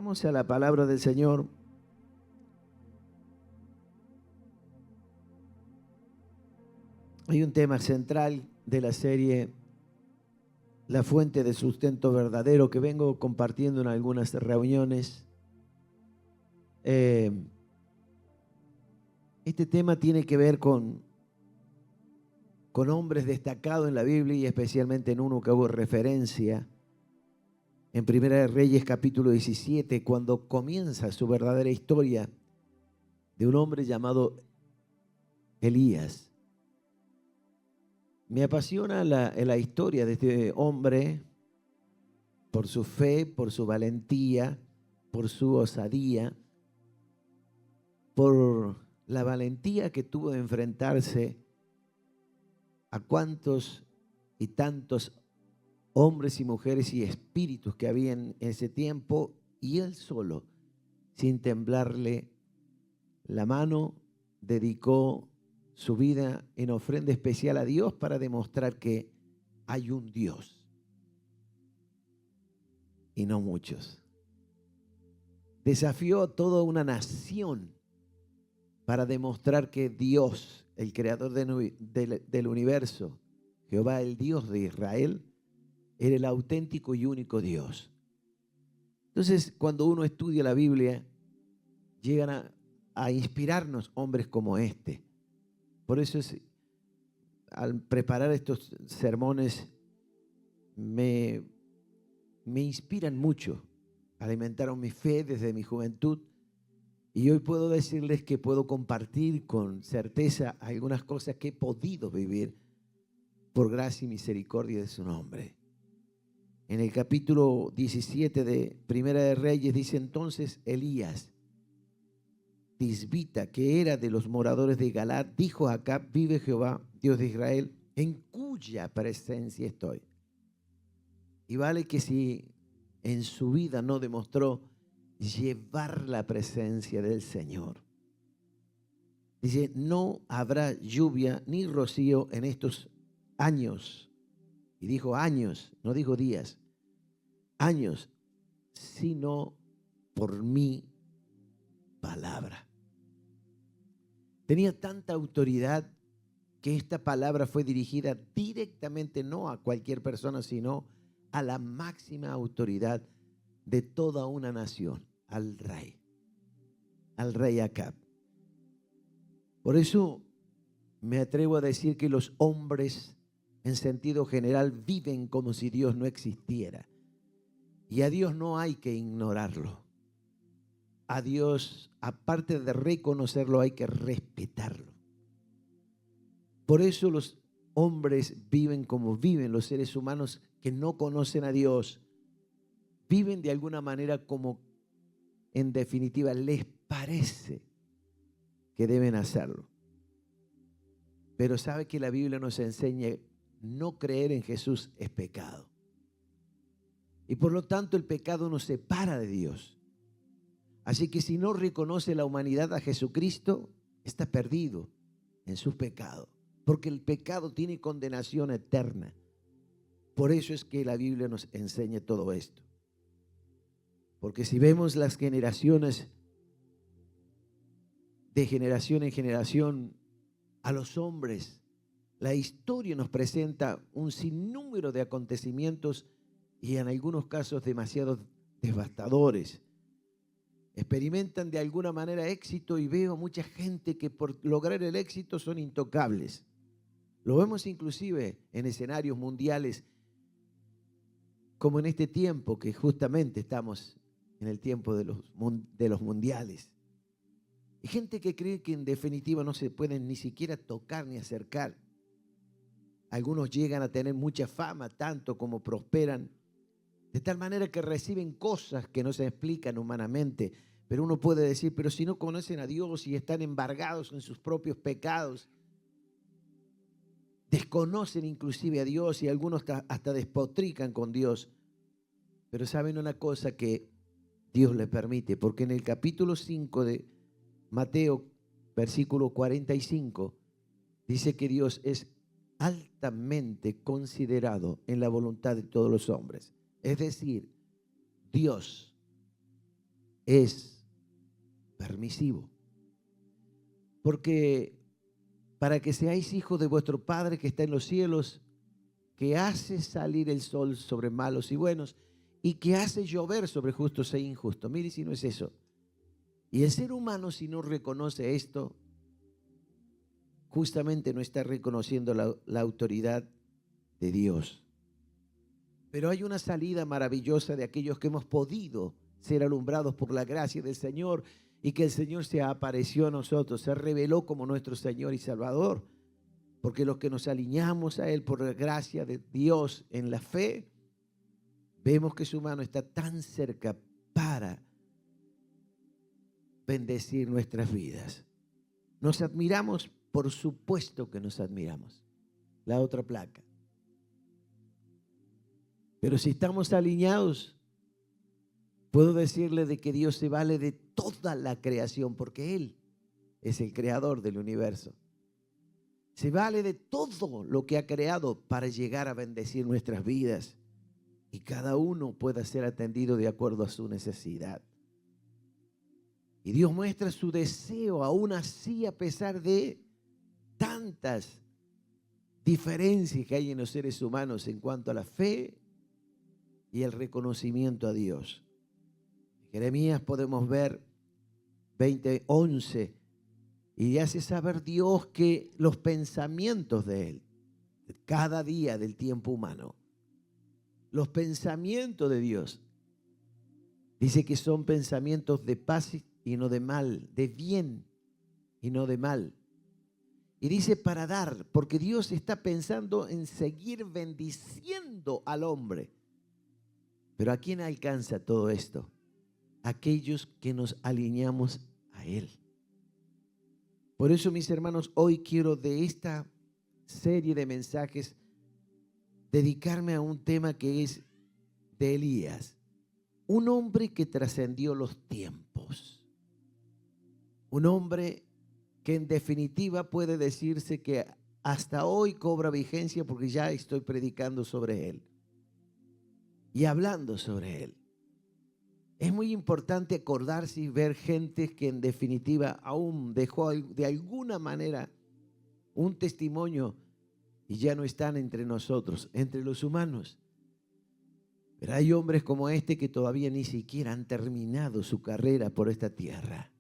Vamos a la palabra del Señor. Hay un tema central de la serie La fuente de sustento verdadero que vengo compartiendo en algunas reuniones. Este tema tiene que ver con hombres destacados en la Biblia y especialmente en uno que hubo referencia en Primera de Reyes capítulo 17, cuando comienza su verdadera historia de un hombre llamado Elías. Me apasiona la historia de este hombre por su fe, por su valentía, por su osadía, por la valentía que tuvo de enfrentarse a cuantos y tantos hombres y mujeres y espíritus que había en ese tiempo, y él solo, sin temblarle la mano, dedicó su vida en ofrenda especial a Dios para demostrar que hay un Dios y no muchos. Desafió a toda una nación para demostrar que Dios, el creador del universo, Jehová, el Dios de Israel, era el auténtico y único Dios. Entonces, cuando uno estudia la Biblia, llegan a inspirarnos hombres como este. Por eso al preparar estos sermones me inspiran mucho, alimentaron mi fe desde mi juventud, y hoy puedo decirles que puedo compartir con certeza algunas cosas que he podido vivir por gracia y misericordia de su nombre. En el capítulo 17 de Primera de Reyes dice: entonces Elías, tisbita, que era de los moradores de Galaad, dijo a Acab: vive Jehová, Dios de Israel, en cuya presencia estoy. Y vale que si en su vida no demostró llevar la presencia del Señor. Dice: no habrá lluvia ni rocío en estos años. Y dijo años, no dijo días, años, sino por mi palabra. Tenía tanta autoridad que esta palabra fue dirigida directamente no a cualquier persona, sino a la máxima autoridad de toda una nación, al rey Acab. Por eso me atrevo a decir que los hombres en sentido general viven como si Dios no existiera. Y a Dios no hay que ignorarlo. A Dios, aparte de reconocerlo, hay que respetarlo. Por eso los hombres viven como viven. Los seres humanos que no conocen a Dios viven de alguna manera como, en definitiva, les parece que deben hacerlo. Pero sabe que la Biblia nos enseña: no creer en Jesús es pecado. Y por lo tanto el pecado nos separa de Dios. Así que si no reconoce la humanidad a Jesucristo, está perdido en sus pecados. Porque el pecado tiene condenación eterna. Por eso es que la Biblia nos enseña todo esto. Porque si vemos las generaciones, de generación en generación, a los hombres, la historia nos presenta un sinnúmero de acontecimientos y en algunos casos demasiado devastadores. Experimentan de alguna manera éxito y veo mucha gente que por lograr el éxito son intocables. Lo vemos inclusive en escenarios mundiales, como en este tiempo que justamente estamos en el tiempo de los mundiales. Hay gente que cree que en definitiva no se pueden ni siquiera tocar ni acercar. Algunos llegan a tener mucha fama, tanto como prosperan, de tal manera que reciben cosas que no se explican humanamente. Pero uno puede decir: pero si no conocen a Dios y están embargados en sus propios pecados, desconocen inclusive a Dios y algunos hasta despotrican con Dios. Pero saben una cosa que Dios le permite, porque en el capítulo 5 de Mateo, versículo 45, dice que Dios es altamente considerado en la voluntad de todos los hombres. Es decir, Dios es permisivo. Porque para que seáis hijos de vuestro Padre que está en los cielos, que hace salir el sol sobre malos y buenos, y que hace llover sobre justos e injustos. Mire si no es eso. Y el ser humano, si no reconoce esto, justamente no está reconociendo la autoridad de Dios. Pero hay una salida maravillosa de aquellos que hemos podido ser alumbrados por la gracia del Señor y que el Señor se apareció a nosotros, se reveló como nuestro Señor y Salvador. Porque los que nos alineamos a Él por la gracia de Dios en la fe, vemos que su mano está tan cerca para bendecir nuestras vidas. Nos admiramos, por supuesto que nos admiramos. La otra placa. Pero si estamos alineados, puedo decirle de que Dios se vale de toda la creación, porque Él es el creador del universo. Se vale de todo lo que ha creado para llegar a bendecir nuestras vidas. Y cada uno pueda ser atendido de acuerdo a su necesidad. Y Dios muestra su deseo aún así, a pesar de tantas diferencias que hay en los seres humanos en cuanto a la fe y el reconocimiento a Dios. En Jeremías podemos ver 20:11, y hace saber Dios que los pensamientos de Él, cada día del tiempo humano, los pensamientos de Dios, dice que son pensamientos de paz y no de mal, de bien y no de mal. Y dice para dar, porque Dios está pensando en seguir bendiciendo al hombre. Pero ¿a quién alcanza todo esto? Aquellos que nos alineamos a Él. Por eso, mis hermanos, hoy quiero de esta serie de mensajes dedicarme a un tema que es de Elías, un hombre que trascendió los tiempos, un hombre que en definitiva puede decirse que hasta hoy cobra vigencia porque ya estoy predicando sobre él y hablando sobre él. Es muy importante acordarse y ver gente que en definitiva aún dejó de alguna manera un testimonio y ya no están entre nosotros, entre los humanos. Pero hay hombres como este que todavía ni siquiera han terminado su carrera por esta tierra.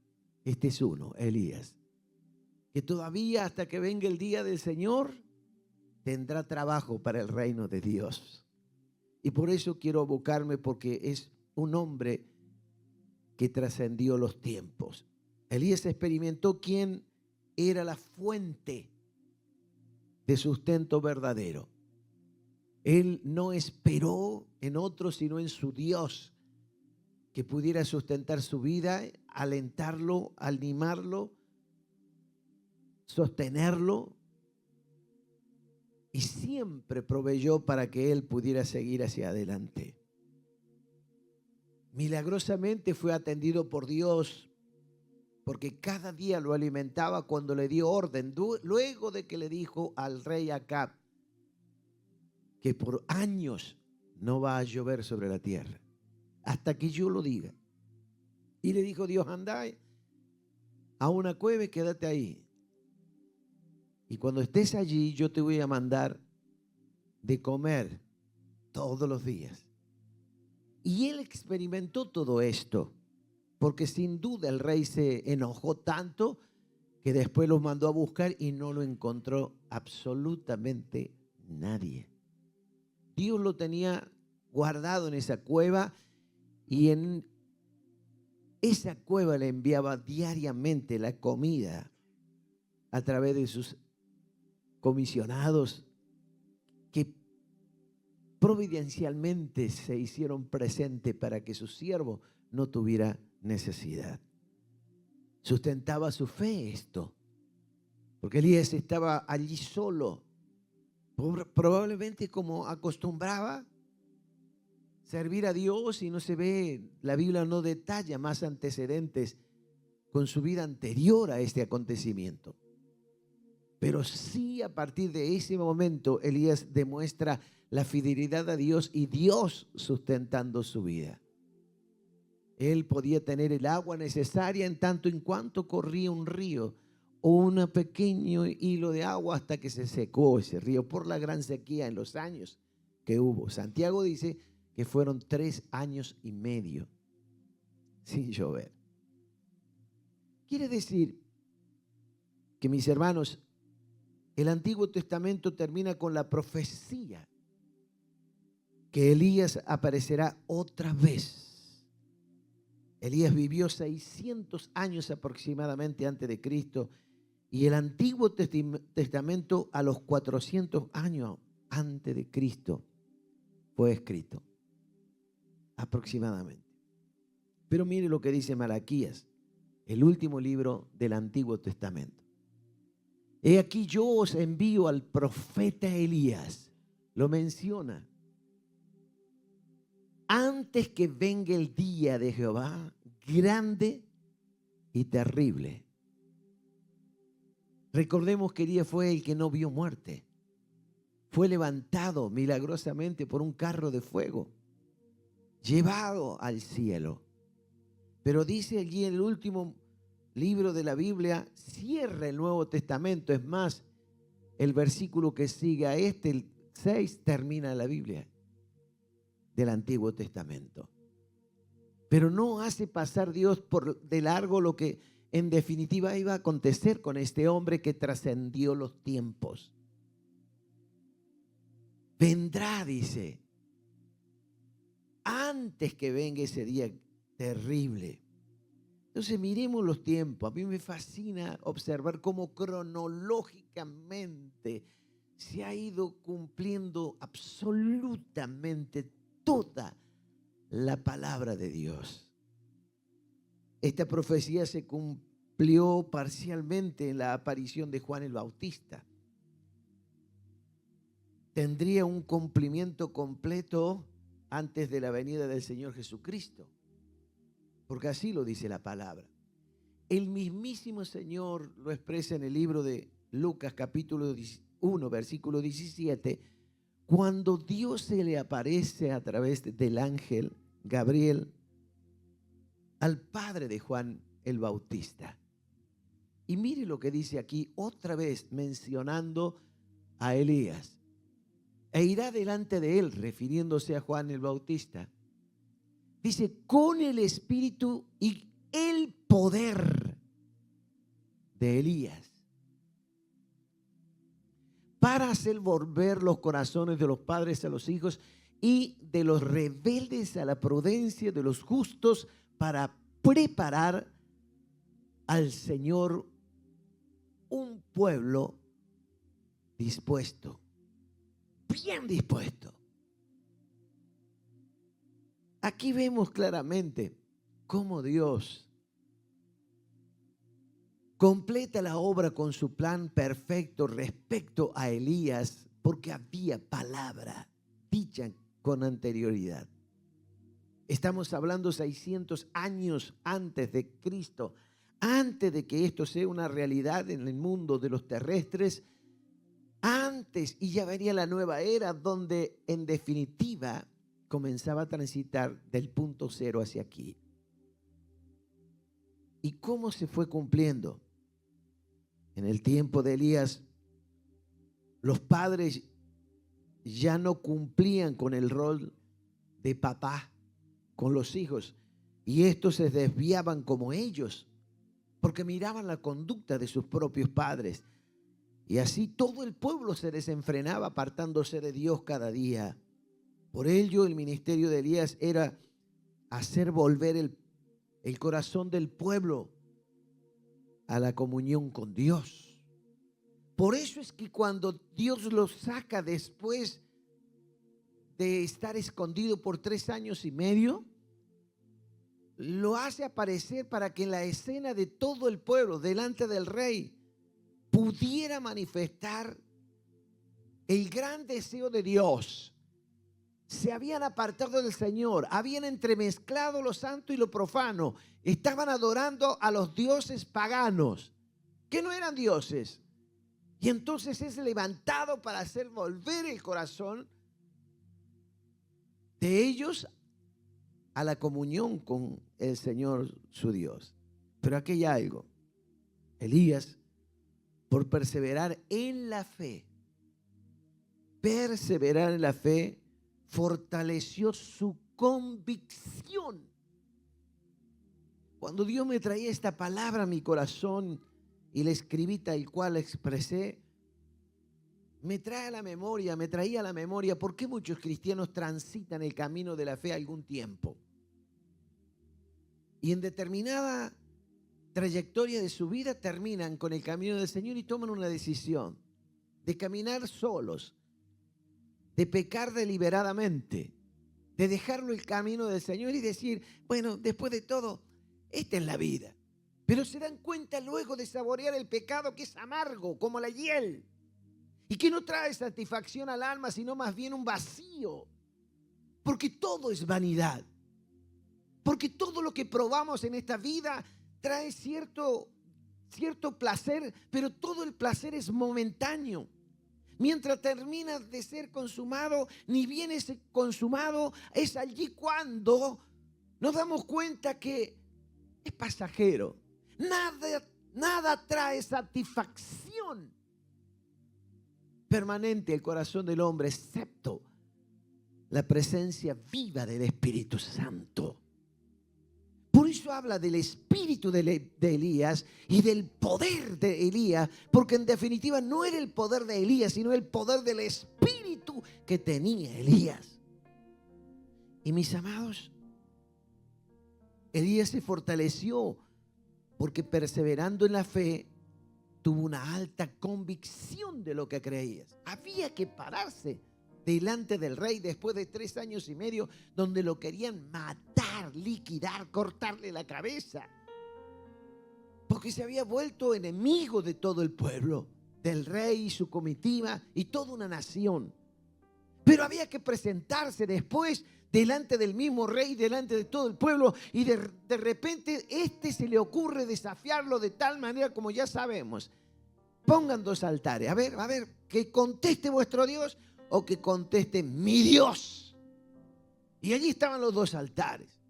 Este es uno, Elías, que todavía hasta que venga el día del Señor tendrá trabajo para el reino de Dios. Y por eso quiero abocarme, porque es un hombre que trascendió los tiempos. Elías experimentó quién era la fuente de sustento verdadero. Él no esperó en otro, sino en su Dios, que pudiera sustentar su vida, alentarlo, animarlo, sostenerlo, y siempre proveyó para que él pudiera seguir hacia adelante. Milagrosamente fue atendido por Dios, porque cada día lo alimentaba cuando le dio orden, luego de que le dijo al rey Acab que por años no va a llover sobre la tierra, hasta que yo lo diga. Y le dijo Dios: anda a una cueva y quédate ahí. Y cuando estés allí, yo te voy a mandar de comer todos los días. Y él experimentó todo esto, porque sin duda el rey se enojó tanto que después los mandó a buscar y no lo encontró absolutamente nadie. Dios lo tenía guardado en esa cueva, y en esa cueva le enviaba diariamente la comida a través de sus comisionados, que providencialmente se hicieron presentes para que su siervo no tuviera necesidad. Sustentaba su fe esto, porque Elías estaba allí solo, probablemente como acostumbraba servir a Dios, y no se ve, la Biblia no detalla más antecedentes con su vida anterior a este acontecimiento. Pero sí, a partir de ese momento, Elías demuestra la fidelidad a Dios y Dios sustentando su vida. Él podía tener el agua necesaria en tanto en cuanto corría un río o un pequeño hilo de agua hasta que se secó ese río por la gran sequía en los años que hubo. Santiago dice que fueron 3 años y medio sin llover. Quiere decir que, mis hermanos, el Antiguo Testamento termina con la profecía que Elías aparecerá otra vez. Elías vivió 600 años aproximadamente antes de Cristo y el Antiguo Testamento a los 400 años antes de Cristo fue escrito, aproximadamente. Pero mire lo que dice Malaquías, el último libro del Antiguo Testamento. He aquí yo os envío al profeta Elías, lo menciona, antes que venga el día de Jehová, grande y terrible. Recordemos que Elías fue el que no vio muerte. Fue levantado milagrosamente por un carro de fuego, llevado al cielo. Pero dice allí en el último libro de la Biblia, cierra el Nuevo Testamento. Es más, el versículo que sigue a este, el 6, termina la Biblia del Antiguo Testamento. Pero no hace pasar Dios por de largo lo que en definitiva iba a acontecer con este hombre que trascendió los tiempos. Vendrá, dice, antes que venga ese día terrible. Entonces miremos los tiempos. A mí me fascina observar cómo cronológicamente se ha ido cumpliendo absolutamente toda la palabra de Dios. Esta profecía se cumplió parcialmente en la aparición de Juan el Bautista. Tendría un cumplimiento completo antes de la venida del Señor Jesucristo, porque así lo dice la palabra. El mismísimo Señor lo expresa en el libro de Lucas capítulo 1 versículo 17, cuando Dios se le aparece a través del ángel Gabriel al padre de Juan el Bautista. Y mire lo que dice aquí otra vez mencionando a Elías. E irá delante de él, refiriéndose a Juan el Bautista. Dice, con el espíritu y el poder de Elías, para hacer volver los corazones de los padres a los hijos y de los rebeldes a la prudencia, de los justos, para preparar al Señor un pueblo dispuesto, bien dispuesto. Aquí vemos claramente cómo Dios completa la obra con su plan perfecto respecto a Elías, porque había palabra dicha con anterioridad. Estamos hablando 600 años antes de Cristo, antes de que esto sea una realidad en el mundo de los terrestres, antes, y ya venía la nueva era donde en definitiva comenzaba a transitar del punto cero hacia aquí. ¿Y cómo se fue cumpliendo? En el tiempo de Elías, los padres ya no cumplían con el rol de papá con los hijos, y estos se desviaban como ellos, porque miraban la conducta de sus propios padres. Y así todo el pueblo se desenfrenaba, apartándose de Dios cada día. Por ello, el ministerio de Elías era hacer volver el corazón del pueblo a la comunión con Dios. Por eso es que cuando Dios los saca después de estar escondido por 3 años y medio, lo hace aparecer para que en la escena de todo el pueblo, delante del rey, pudiera manifestar el gran deseo de Dios. Se habían apartado del Señor, habían entremezclado lo santo y lo profano, estaban adorando a los dioses paganos, que no eran dioses. Y entonces es levantado para hacer volver el corazón de ellos a la comunión con el Señor su Dios. Pero aquí hay algo. Elías, por perseverar en la fe, fortaleció su convicción. Cuando Dios me traía esta palabra a mi corazón y la escribí tal cual la expresé, me traía a la memoria por qué muchos cristianos transitan el camino de la fe algún tiempo. Y en determinada trayectoria de su vida terminan con el camino del Señor y toman una decisión de caminar solos, de pecar deliberadamente, de dejarlo el camino del Señor y decir, bueno, después de todo, esta es la vida. Pero se dan cuenta luego de saborear el pecado que es amargo como la hiel y que no trae satisfacción al alma, sino más bien un vacío. Porque todo es vanidad. Porque todo lo que probamos en esta vida trae cierto placer, pero todo el placer es momentáneo. Mientras termina de ser consumado, ni bien es consumado, es allí cuando nos damos cuenta que es pasajero. Nada trae satisfacción permanente al corazón del hombre, excepto la presencia viva del Espíritu Santo. Por eso habla del espíritu de Elías y del poder de Elías, porque en definitiva no era el poder de Elías, sino el poder del espíritu que tenía Elías. Y mis amados, Elías se fortaleció porque perseverando en la fe tuvo una alta convicción de lo que creías. Había que pararse delante del rey después de 3 años y medio donde lo querían matar, liquidar, cortarle la cabeza, porque se había vuelto enemigo de todo el pueblo, del rey y su comitiva y toda una nación. Pero había que presentarse después delante del mismo rey, delante de todo el pueblo, y de repente se le ocurre desafiarlo de tal manera como ya sabemos. Pongan 2 altares, a ver, que conteste vuestro Dios o que conteste mi Dios. Y allí estaban los 2 altares.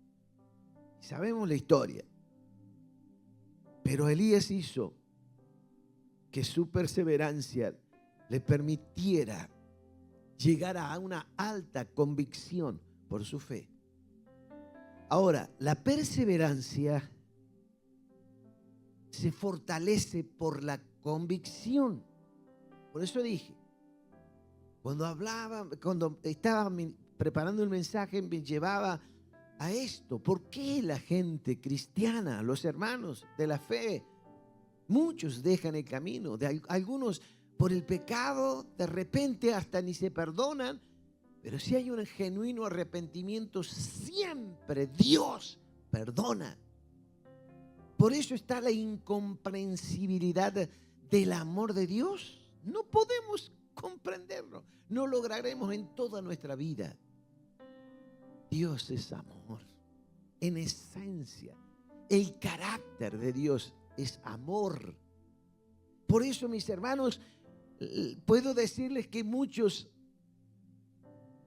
Sabemos la historia. Pero Elías hizo que su perseverancia le permitiera llegar a una alta convicción por su fe. Ahora, la perseverancia se fortalece por la convicción. Por eso dije, cuando estaba preparando el mensaje, me llevaba a esto. ¿Por qué la gente cristiana, los hermanos de la fe, muchos dejan el camino? Algunos por el pecado, de repente hasta ni se perdonan. Pero si hay un genuino arrepentimiento, siempre Dios perdona. Por eso está la incomprensibilidad del amor de Dios. No podemos comprenderlo. No lograremos en toda nuestra vida. Dios es amor. En esencia, el carácter de Dios es amor. Por eso, mis hermanos, puedo decirles que muchos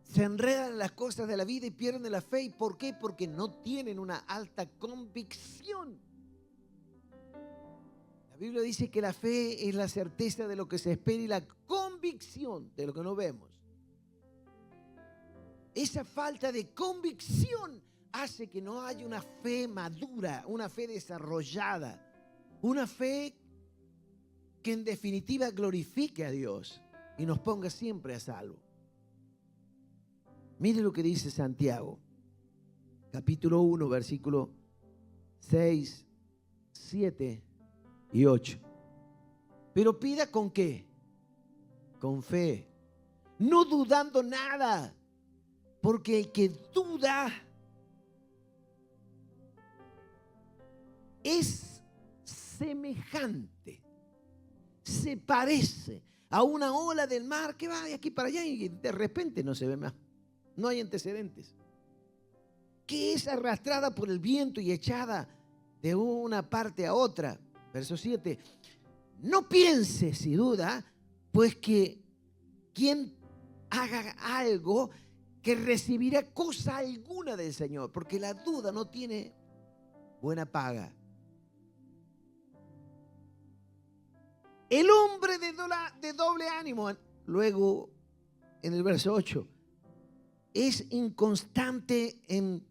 se enredan en las cosas de la vida y pierden la fe. ¿Y por qué? Porque no tienen una alta convicción. La Biblia dice que la fe es la certeza de lo que se espera y la convicción de lo que no vemos. Esa falta de convicción hace que no haya una fe madura, una fe desarrollada, una fe que en definitiva glorifique a Dios y nos ponga siempre a salvo. Mire lo que dice Santiago, capítulo 1, versículo 6, 7 y 8. Pero pida ¿con qué? Con fe, no dudando nada, porque el que duda es semejante, se parece a una ola del mar que va de aquí para allá y de repente no se ve más. No hay antecedentes. Que es arrastrada por el viento y echada de una parte a otra. Verso 7. No piense si duda, pues que quien haga algo que recibirá cosa alguna del Señor, porque la duda no tiene buena paga. El hombre de doble ánimo, luego en el verso 8, es inconstante en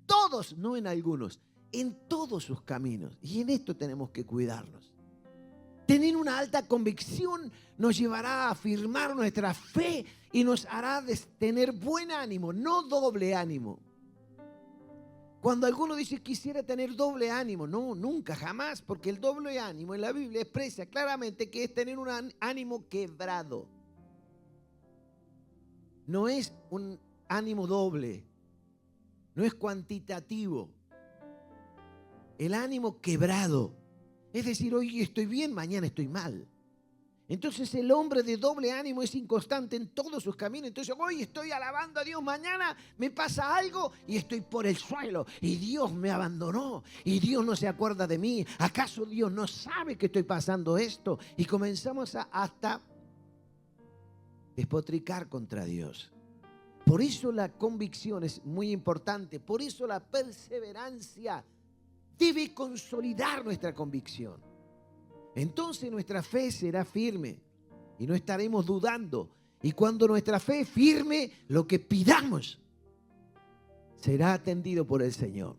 todos, no en algunos, en todos sus caminos. Y en esto tenemos que cuidarnos. Tener una alta convicción nos llevará a afirmar nuestra fe y nos hará tener buen ánimo, no doble ánimo. Cuando alguno dice quisiera tener doble ánimo, no, nunca, jamás, porque el doble ánimo en la Biblia expresa claramente que es tener un ánimo quebrado. No es un ánimo doble, no es cuantitativo. El ánimo quebrado, es decir, hoy estoy bien, mañana estoy mal. Entonces el hombre de doble ánimo es inconstante en todos sus caminos. Entonces hoy estoy alabando a Dios, mañana me pasa algo y estoy por el suelo. Y Dios me abandonó y Dios no se acuerda de mí. ¿Acaso Dios no sabe que estoy pasando esto? Y comenzamos hasta despotricar contra Dios. Por eso la convicción es muy importante. Por eso la perseverancia debe consolidar nuestra convicción. Entonces nuestra fe será firme y no estaremos dudando. Y cuando nuestra fe es firme, lo que pidamos será atendido por el Señor.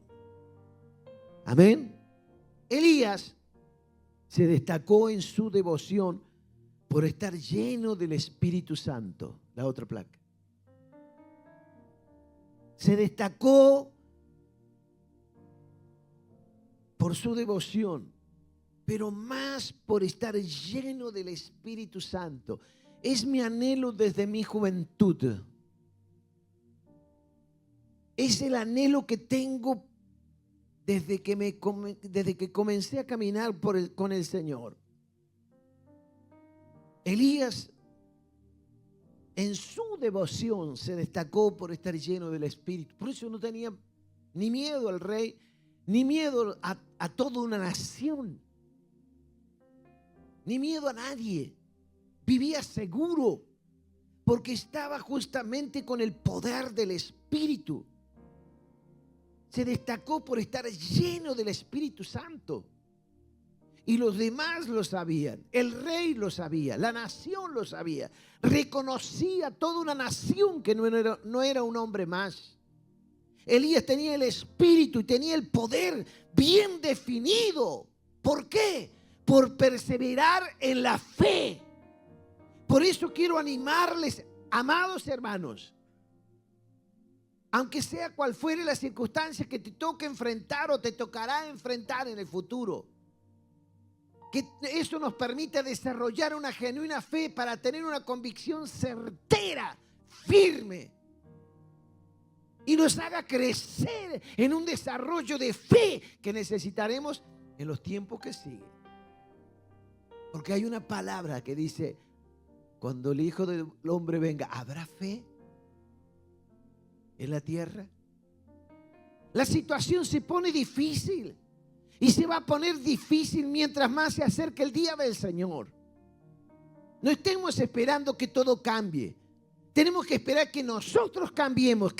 Amén. Elías se destacó en su devoción por estar lleno del Espíritu Santo. La otra placa. Se destacó por su devoción, pero más por estar lleno del Espíritu Santo. Es mi anhelo desde mi juventud. Es el anhelo que tengo desde que comencé a caminar con el Señor. Elías, en su devoción, se destacó por estar lleno del Espíritu. Por eso no tenía ni miedo al rey, ni miedo a toda una nación. Ni miedo a nadie. Vivía seguro porque estaba justamente con el poder del Espíritu. Se destacó por estar lleno del Espíritu Santo. Y los demás lo sabían. El rey lo sabía. La nación lo sabía. Reconocía toda una nación que no era un hombre más. Elías tenía el Espíritu y tenía el poder bien definido. ¿Por qué? Por perseverar en la fe. Por eso quiero animarles, amados hermanos, aunque sea cual fuere la circunstancia que te toque enfrentar o te tocará enfrentar en el futuro, que eso nos permita desarrollar una genuina fe para tener una convicción certera, firme, y nos haga crecer en un desarrollo de fe que necesitaremos en los tiempos que siguen. Porque hay una palabra que dice, cuando el Hijo del Hombre venga, ¿habrá fe en la tierra? La situación se pone difícil y se va a poner difícil mientras más se acerque el día del Señor. No estemos esperando que todo cambie. Tenemos que esperar que nosotros cambiemos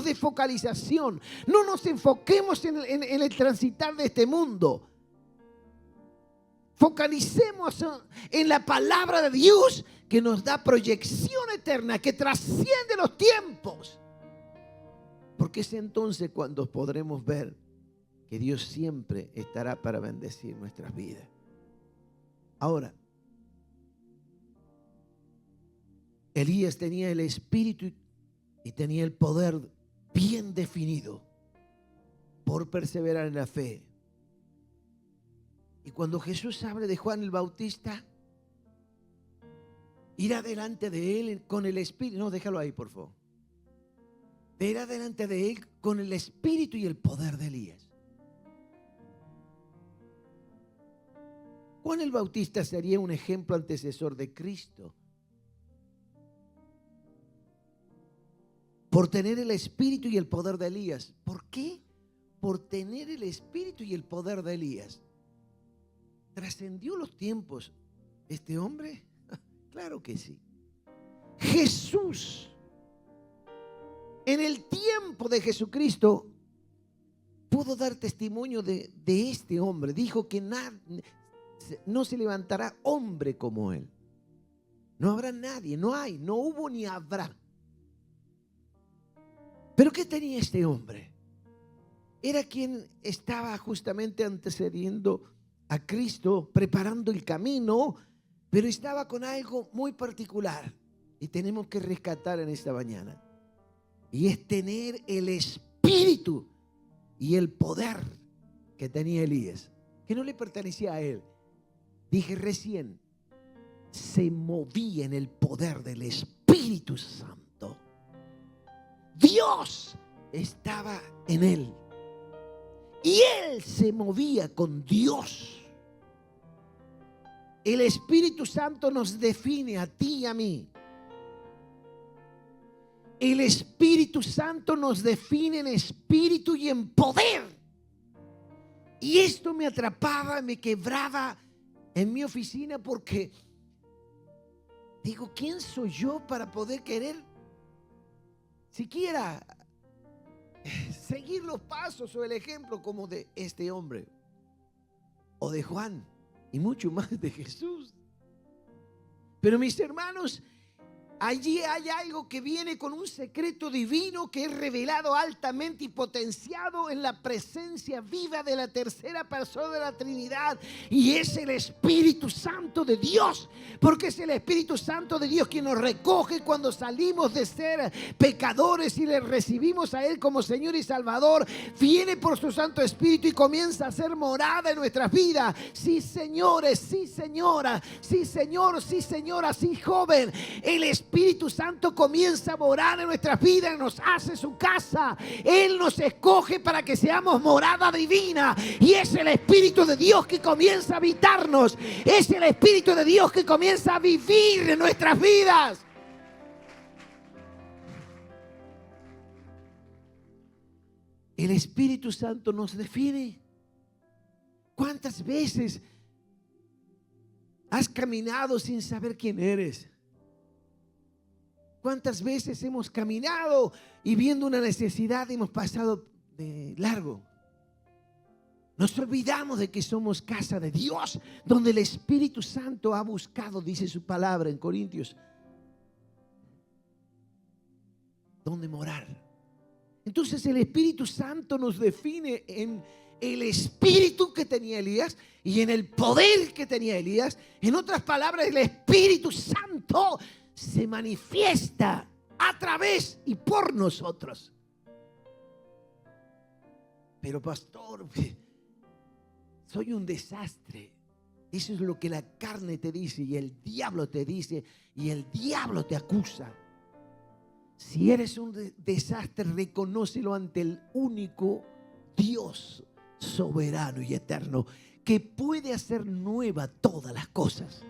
de focalización. No nos enfoquemos en el transitar de este mundo. Focalicemos en la palabra de Dios que nos da proyección eterna, que trasciende los tiempos. Porque es entonces cuando podremos ver que Dios siempre estará para bendecir nuestras vidas. Ahora, Elías tenía el espíritu y tenía el poder bien definido por perseverar en la fe. Y cuando Jesús habla de Juan el Bautista, irá delante de él con el espíritu. No, déjalo ahí, por favor. Irá delante de él con el espíritu y el poder de Elías. Juan el Bautista sería un ejemplo antecesor de Cristo. Por tener el espíritu y el poder de Elías. ¿Por qué? Por tener el espíritu y el poder de Elías. ¿Trascendió los tiempos este hombre? Claro que sí. Jesús en el tiempo de Jesucristo pudo dar testimonio de este hombre. Dijo que no se levantará hombre como él. No habrá nadie, no hay, no hubo ni habrá. Pero ¿qué tenía este hombre? Era quien estaba justamente antecediendo a Cristo, preparando el camino, pero estaba con algo muy particular y tenemos que rescatar en esta mañana. Y es tener el espíritu y el poder que tenía Elías, que no le pertenecía a él. Dije recién, se movía en el poder del Espíritu Santo. Dios estaba en él y él se movía con Dios. El Espíritu Santo nos define a ti y a mí. El Espíritu Santo nos define en espíritu y en poder. Y esto me atrapaba, me quebraba en mi oficina porque digo, ¿quién soy yo para poder querer siquiera seguir los pasos o el ejemplo como de este hombre o de Juan y mucho más de Jesús? Pero mis hermanos, allí hay algo que viene con un secreto divino que es revelado altamente y potenciado en la presencia viva de la tercera persona de la Trinidad, y es el Espíritu Santo de Dios, porque es el Espíritu Santo de Dios quien nos recoge cuando salimos de ser pecadores y le recibimos a Él como Señor y Salvador. Viene por su Santo Espíritu y comienza a ser morada en nuestras vidas. Sí, señores, sí, señora, sí, señor, sí, señora, sí, joven. El Espíritu Santo comienza a morar en nuestras vidas, nos hace su casa. Él nos escoge para que seamos morada divina, y es el Espíritu de Dios que comienza a habitarnos. Es el Espíritu de Dios que comienza a vivir en nuestras vidas. El Espíritu Santo nos define. ¿Cuántas veces has caminado sin saber quién eres? ¿Cuántas veces hemos caminado y viendo una necesidad hemos pasado de largo? Nos olvidamos de que somos casa de Dios, donde el Espíritu Santo ha buscado, dice su palabra en Corintios, donde morar. Entonces el Espíritu Santo nos define en el espíritu que tenía Elías y en el poder que tenía Elías. En otras palabras, el Espíritu Santo se manifiesta a través y por nosotros. Pero pastor, soy un desastre. Eso es lo que la carne te dice y el diablo te dice y el diablo te acusa. Si eres un desastre, reconócelo ante el único Dios soberano y eterno que puede hacer nueva todas las cosas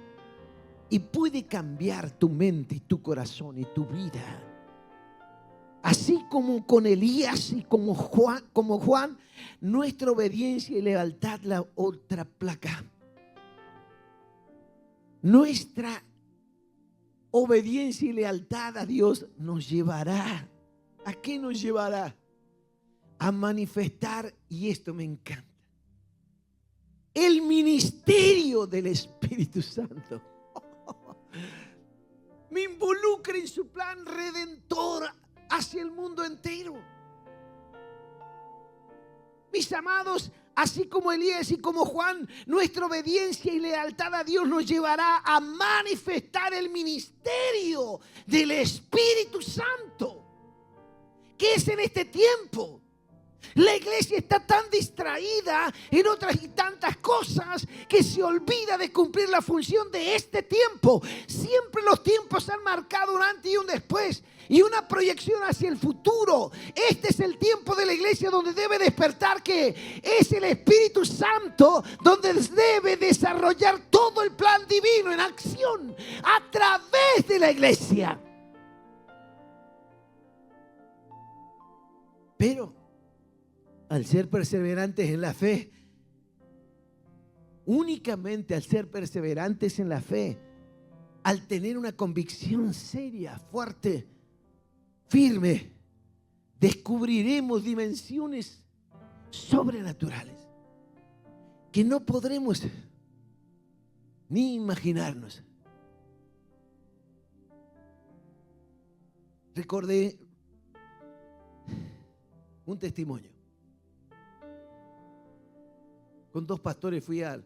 y puede cambiar tu mente y tu corazón y tu vida. Así como con Elías y como Juan, nuestra obediencia y lealtad, la otra placa. Nuestra obediencia y lealtad a Dios nos llevará. ¿A qué nos llevará? A manifestar, y esto me encanta, el ministerio del Espíritu Santo. Me involucra en su plan redentor hacia el mundo entero. Mis amados, así como Elías y como Juan, nuestra obediencia y lealtad a Dios nos llevará a manifestar el ministerio del Espíritu Santo, que es en este tiempo. La iglesia está tan distraída en otras y tantas cosas que se olvida de cumplir la función de este tiempo. Siempre los tiempos han marcado un antes y un después y una proyección hacia el futuro. Este es el tiempo de la iglesia donde debe despertar, que es el Espíritu Santo, donde debe desarrollar todo el plan divino en acción a través de la iglesia. Pero al ser perseverantes en la fe, únicamente al ser perseverantes en la fe, al tener una convicción seria, fuerte, firme, descubriremos dimensiones sobrenaturales que no podremos ni imaginarnos. Recordé un testimonio. Con 2 pastores fui a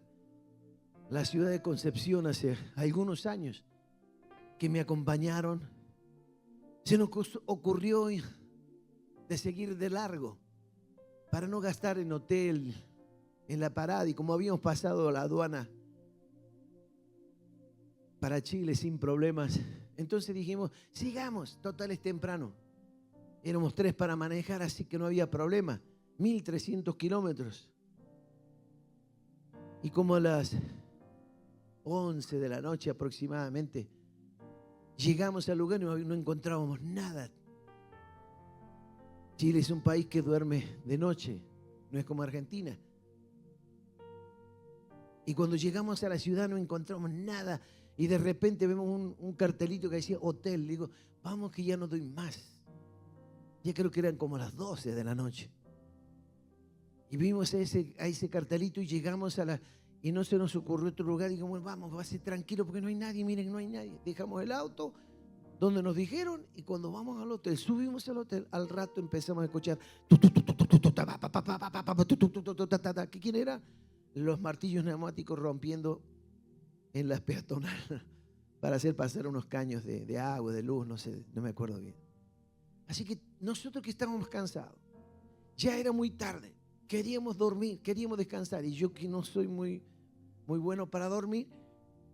la ciudad de Concepción hace algunos años, que me acompañaron. Se nos ocurrió de seguir de largo para no gastar en hotel, en la parada, y como habíamos pasado la aduana para Chile sin problemas, entonces dijimos, sigamos, total es temprano. Éramos 3 para manejar, así que no había problema. 1.300 kilómetros. Y como a las 11 de la noche aproximadamente, llegamos al lugar y no encontrábamos nada. Chile es un país que duerme de noche, no es como Argentina. Y cuando llegamos a la ciudad no encontramos nada. Y de repente vemos un cartelito que decía hotel. Digo, vamos que ya no doy más. Ya creo que eran como las 12 de la noche. Y vimos a ese cartelito y llegamos y no se nos ocurrió otro lugar. Digo, bueno, vamos, va a ser tranquilo porque no hay nadie. Miren, no hay nadie. Dejamos el auto donde nos dijeron y cuando vamos al hotel, subimos al hotel, al rato empezamos a escuchar. ¿Quién era? Los martillos neumáticos rompiendo en las peatonales para hacer pasar unos caños de agua, de luz, no sé, no me acuerdo bien. Así que nosotros que estábamos cansados, ya era muy tarde, queríamos dormir, queríamos descansar, y yo que no soy muy bueno para dormir,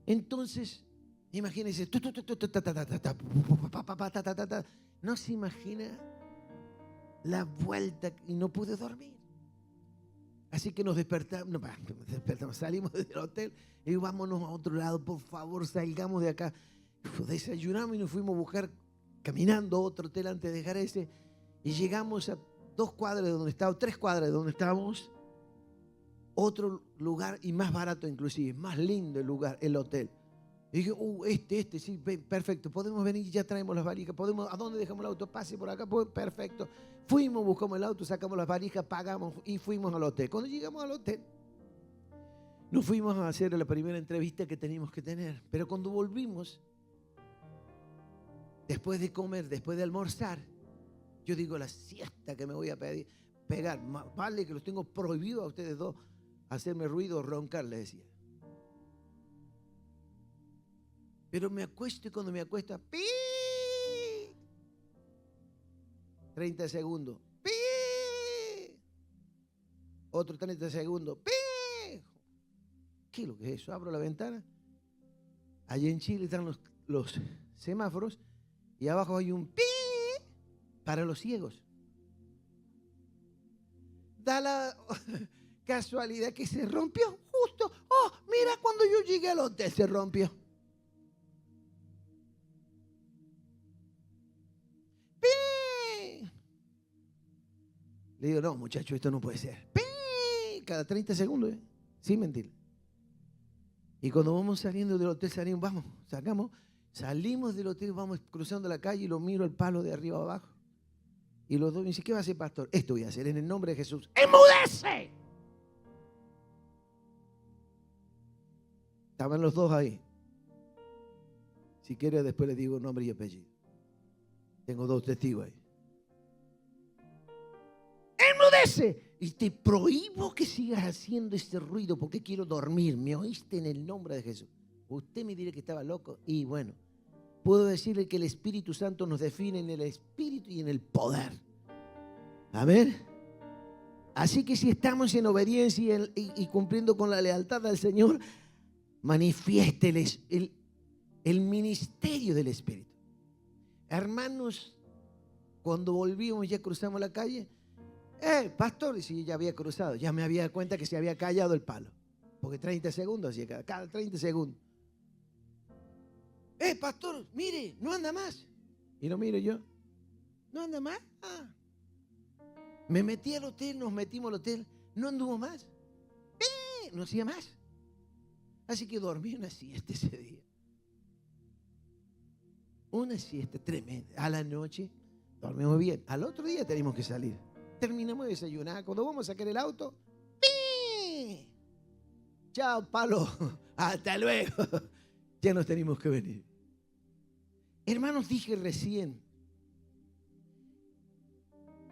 entonces, imagínense, no se imagina la vuelta y no pude dormir. Así que nos despertamos, salimos del hotel y vámonos a otro lado, por favor, salgamos de acá. Desayunamos y nos fuimos a buscar caminando otro hotel antes de dejar ese, y llegamos a 2 cuadras de donde estábamos, 3 cuadras de donde estábamos, otro lugar y más barato inclusive, más lindo el lugar, el hotel. Y dije, sí, perfecto, podemos venir, ya traemos las valijas, ¿a dónde dejamos el auto? Pase por acá, perfecto. Fuimos, buscamos el auto, sacamos las valijas, pagamos y fuimos al hotel. Cuando llegamos al hotel, nos fuimos a hacer la primera entrevista que teníamos que tener. Pero cuando volvimos, después de comer, después de almorzar, yo digo, la siesta que me voy a pegar, vale que los tengo prohibido a ustedes dos hacerme ruido o roncar, les decía. Pero me acuesto y cuando me acuesto, ¡pi! 30 segundos, ¡pi! Otro 30 segundos, ¡pi! ¿Qué es lo que es eso? Abro la ventana. Allí en Chile están los semáforos y abajo hay un ¡pi! Para los ciegos. Da la casualidad que se rompió justo. ¡Oh, mira! Cuando yo llegué al hotel se rompió. Le digo, no, muchacho, esto no puede ser. ¡Pi! Cada 30 segundos, ¿eh? Sin mentir. Y cuando vamos saliendo del hotel, salimos del hotel, vamos cruzando la calle y lo miro el palo de arriba abajo. Y los dos me dicen, ¿qué va a hacer, pastor? Esto voy a hacer en el nombre de Jesús. ¡Enmudece! Estaban los dos ahí. Si quiere, después les digo nombre y apellido. Tengo 2 testigos ahí. ¡Enmudece! Y te prohíbo que sigas haciendo este ruido porque quiero dormir. ¿Me oíste? En el nombre de Jesús. Usted me dirá que estaba loco. Y bueno, puedo decirle que el Espíritu Santo nos define en el Espíritu y en el poder. Amén. Así que si estamos en obediencia y cumpliendo con la lealtad al Señor, manifiésteles el ministerio del Espíritu. Hermanos, cuando volvimos ya cruzamos la calle. Pastor, si ya había cruzado, ya me había dado cuenta que se había callado el palo. Porque 30 segundos, cada 30 segundos. Pastor, mire, no anda más. Y lo miro yo, ¿no anda más? Me metí al hotel, nos metimos al hotel, no anduvo más. No hacía más. Así que dormí una siesta ese día. Una siesta tremenda. A la noche dormimos bien. Al otro día tenemos que salir. Terminamos de desayunar. Cuando vamos a sacar el auto, ¡pi! Chao, palo. Hasta luego. Ya nos tenemos que venir. Hermanos, dije recién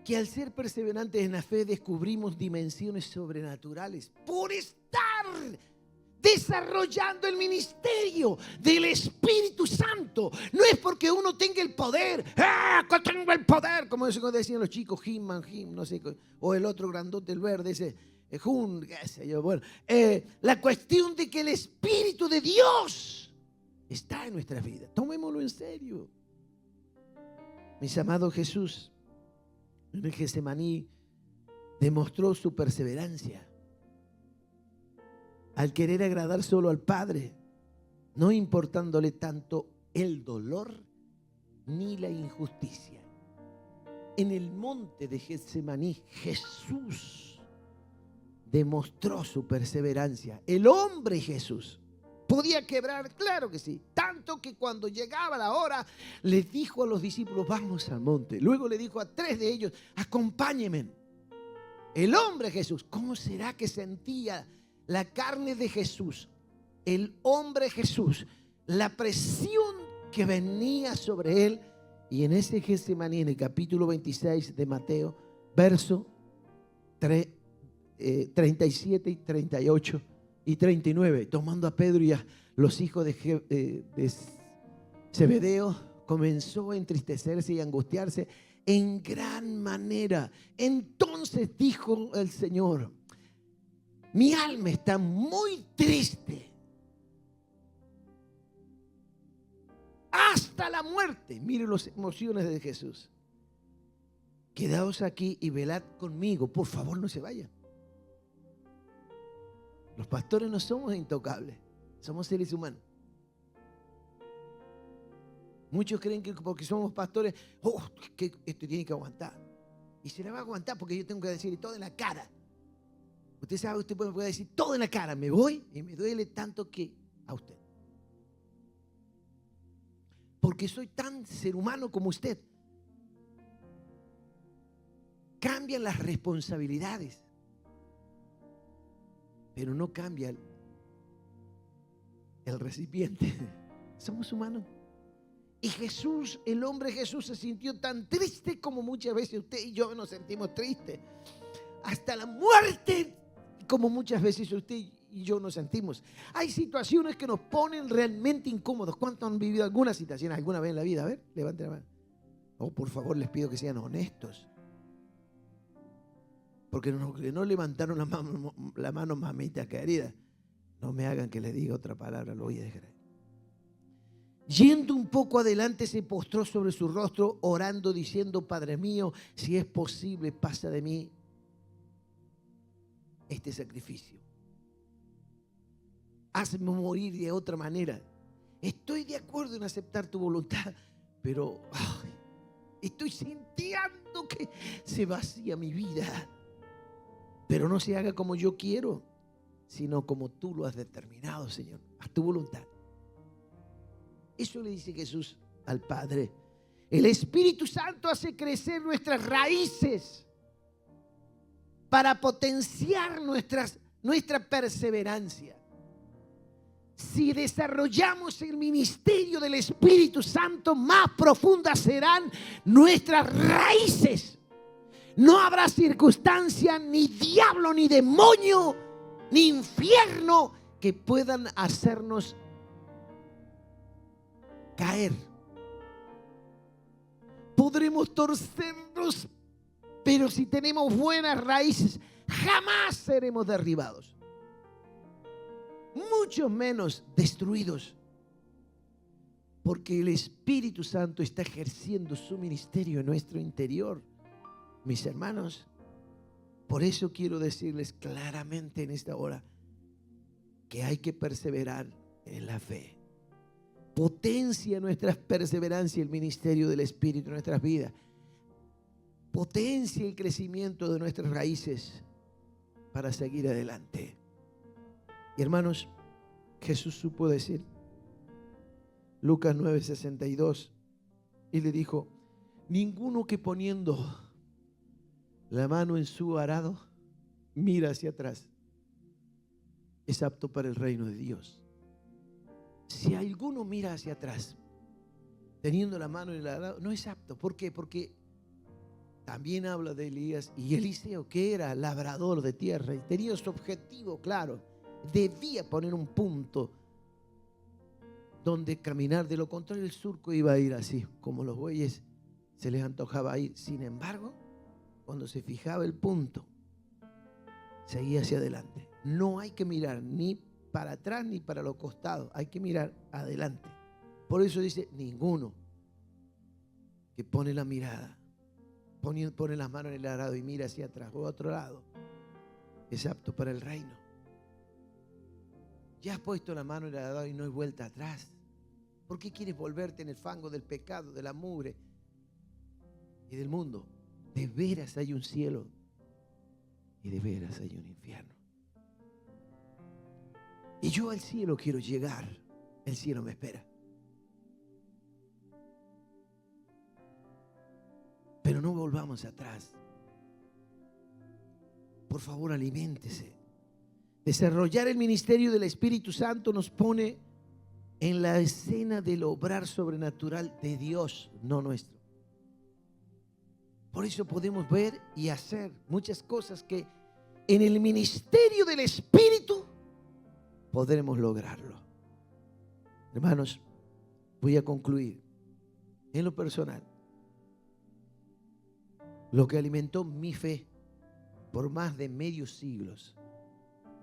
que al ser perseverantes en la fe descubrimos dimensiones sobrenaturales por estar desarrollando el ministerio del Espíritu Santo. No es porque uno tenga el poder. Que tengo el poder, como decían los chicos, He-Man, no sé, o el otro grandote, el verde, ese, qué sé yo. Bueno, la cuestión de que el Espíritu de Dios está en nuestras vidas. Tomémoslo en serio. Mis amados, Jesús en el Getsemaní demostró su perseverancia al querer agradar solo al Padre, no importándole tanto el dolor ni la injusticia. En el monte de Getsemaní, Jesús demostró su perseverancia. El hombre Jesús podía quebrar, claro que sí, tanto que cuando llegaba la hora les dijo a los discípulos: vamos al monte. Luego le dijo a 3 de ellos: acompáñenme. El hombre Jesús, ¿cómo será que sentía la carne de Jesús, el hombre Jesús, la presión que venía sobre él? Y en ese Getsemaní, en el capítulo 26 de Mateo, verso 37 y 38 y 39, tomando a Pedro y a los hijos de Zebedeo, comenzó a entristecerse y a angustiarse en gran manera. Entonces dijo el Señor: mi alma está muy triste hasta la muerte. Mire las emociones de Jesús. Quedaos aquí y velad conmigo. Por favor, no se vayan. Los pastores no somos intocables, somos seres humanos. Muchos creen que porque somos pastores, que esto tiene que aguantar. Y se la va a aguantar porque yo tengo que decirle todo en la cara. Usted sabe, usted puede decir todo en la cara: me voy y me duele tanto que a usted. Porque soy tan ser humano como usted. Cambian las responsabilidades, pero no cambia el recipiente. Somos humanos. Y Jesús, el hombre Jesús, se sintió tan triste como muchas veces usted y yo nos sentimos tristes. Hasta la muerte, como muchas veces usted y yo nos sentimos. Hay situaciones que nos ponen realmente incómodos. ¿Cuántos han vivido alguna situación alguna vez en la vida? A ver, levanten la mano. Oh, por favor, les pido que sean honestos. Porque no levantaron la mano, mamita querida. No me hagan que les diga otra palabra, lo voy a dejar ahí. Yendo un poco adelante, se postró sobre su rostro, orando, diciendo: Padre mío, si es posible, pasa de mí este sacrificio. Hazme morir de otra manera. Estoy de acuerdo en aceptar tu voluntad, pero estoy sintiendo que se vacía mi vida. Pero no se haga como yo quiero, sino como tú lo has determinado, Señor. Haz tu voluntad. Eso le dice Jesús al Padre. El Espíritu Santo hace crecer nuestras raíces para potenciar nuestra perseverancia. Si desarrollamos el ministerio del Espíritu Santo, más profundas serán nuestras raíces. No habrá circunstancia, ni diablo, ni demonio, ni infierno que puedan hacernos caer. Podremos torcernos, pero si tenemos buenas raíces, jamás seremos derribados. Mucho menos destruidos. Porque el Espíritu Santo está ejerciendo su ministerio en nuestro interior. Mis hermanos, por eso quiero decirles claramente en esta hora que hay que perseverar en la fe. Potencia nuestra perseverancia el ministerio del Espíritu en nuestras vidas. Potencia el crecimiento de nuestras raíces para seguir adelante. Y hermanos, Jesús supo decir, Lucas 9:62, y le dijo: Ninguno que poniendo la mano en su arado mira hacia atrás es apto para el reino de Dios. Si alguno mira hacia atrás teniendo la mano en el arado, no es apto. ¿Por qué? Porque también habla de Elías y Eliseo, que era labrador de tierra y tenía su objetivo claro. Debía poner un punto donde caminar. De lo contrario, el surco iba a ir así, como los bueyes se les antojaba ir. Sin embargo, cuando se fijaba el punto, seguía hacia adelante. No hay que mirar ni para atrás ni para los costados, hay que mirar adelante. Por eso dice, ninguno que pone la mirada, pone las manos en el arado y mira hacia atrás o a otro lado, es apto para el reino. Ya has puesto la mano en el arado y no hay vuelta atrás. ¿Por qué quieres volverte en el fango del pecado, de la mugre y del mundo? De veras hay un cielo y de veras hay un infierno. Y yo al cielo quiero llegar. El cielo me espera. Pero no volvamos atrás. Por favor, aliméntese. Desarrollar el ministerio del Espíritu Santo nos pone en la escena del obrar sobrenatural de Dios, no nuestro. Por eso podemos ver y hacer muchas cosas que en el ministerio del Espíritu podremos lograrlo. Hermanos, voy a concluir. En lo personal, lo que alimentó mi fe por más de medio siglo,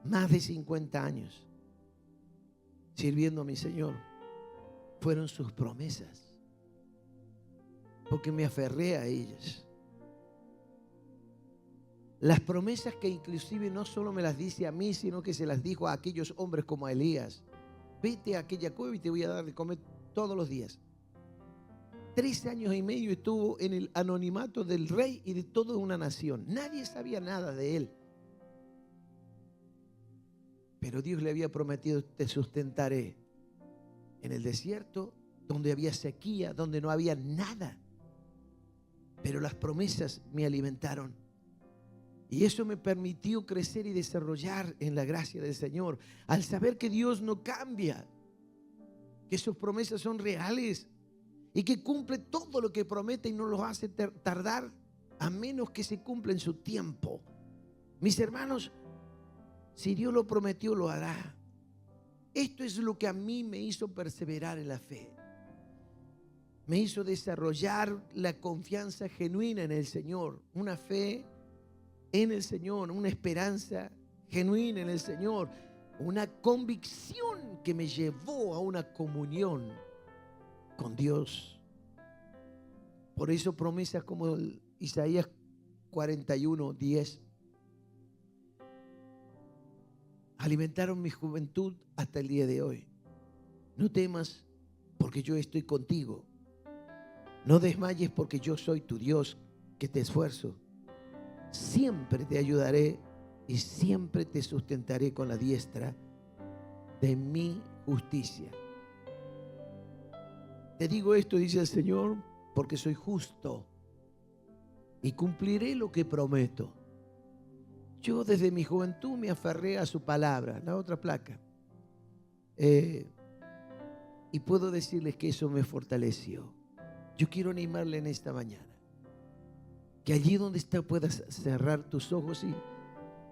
más de 50 años, sirviendo a mi Señor, fueron sus promesas, porque me aferré a ellas. Las promesas que inclusive no solo me las dice a mí, sino que se las dijo a aquellos hombres como a Elías. Vete a aquella cueva y te voy a dar de comer todos los días. 3 años y medio estuvo en el anonimato del rey y de toda una nación. Nadie sabía nada de él. Pero Dios le había prometido, te sustentaré en el desierto, donde había sequía, donde no había nada. Pero las promesas me alimentaron. Y eso me permitió crecer y desarrollar en la gracia del Señor. Al saber que Dios no cambia, que sus promesas son reales y que cumple todo lo que promete y no los hace tardar a menos que se cumpla en su tiempo. Mis hermanos, si Dios lo prometió, lo hará. Esto es lo que a mí me hizo perseverar en la fe. Me hizo desarrollar la confianza genuina en el Señor, una fe en el Señor, una esperanza genuina en el Señor, una convicción que me llevó a una comunión con Dios. Por eso promesas como Isaías 41:10 alimentaron mi juventud hasta el día de hoy. No temas, porque yo estoy contigo. No desmayes, porque yo soy tu Dios, que te esfuerzo. Siempre te ayudaré y siempre te sustentaré con la diestra de mi justicia. Te digo esto, dice el Señor, porque soy justo y cumpliré lo que prometo. Yo desde mi juventud me aferré a su palabra, la otra placa. Y puedo decirles que eso me fortaleció. Yo quiero animarle en esta mañana. Que allí donde está puedas cerrar tus ojos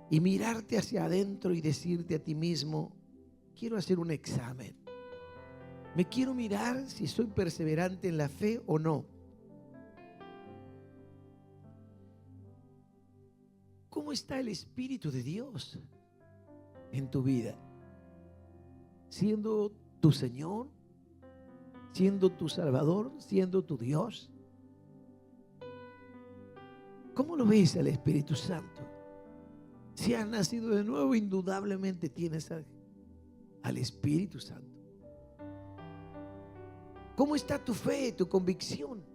y mirarte hacia adentro y decirte a ti mismo, quiero hacer un examen. Me quiero mirar si soy perseverante en la fe o no. ¿Cómo está el Espíritu de Dios en tu vida? Siendo tu Señor, siendo tu Salvador, siendo tu Dios. ¿Cómo lo ves al Espíritu Santo? Si has nacido de nuevo, indudablemente tienes al Espíritu Santo. ¿Cómo está tu fe, tu convicción?